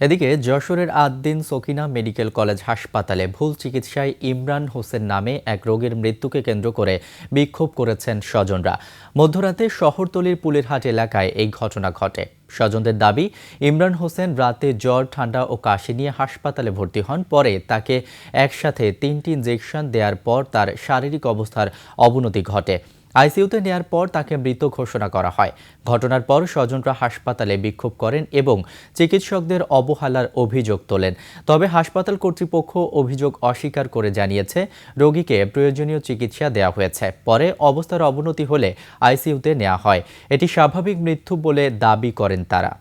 এদিকে যশোরের Ad-din Sakina medical college হাসপাতালে ভুল চিকিৎসায় ইমরান হোসেন নামে এক রোগীর মৃত্যুকে কেন্দ্র করে বিক্ষোভ করেছেন স্বজনরা। মধ্যরাতে শহরতলির পুলেরহাট এলাকায় এই ঘটনা ঘটে। স্বজনদের দাবি, ইমরান হোসেন রাতে জ্বর, ঠান্ডা ও কাশি নিয়ে হাসপাতালে ভর্তি হন। পরে তাকে একসাথে 3টি ইনজেকশন দেওয়ার পর তার শারীরিক অবস্থার অবনতি ঘটে। আইসিইউতে নেয়ার পর তাকে মৃত ঘোষণা করা হয়। ঘটনার পর স্বজনরা হাসপাতালে বিক্ষোভ করেন এবং চিকিৎসকদের অবহেলার অভিযোগ তোলেন। তবে হাসপাতাল কর্তৃপক্ষ অভিযোগ অস্বীকার করে জানিয়েছে, রোগীকে প্রয়োজনীয় চিকিৎসা দেওয়া হয়েছে। পরে অবস্থার অবনতি হলে আইসিইউতে নেওয়া হয়। এটি স্বাভাবিক মৃত্যু বলে দাবি করেন তারা।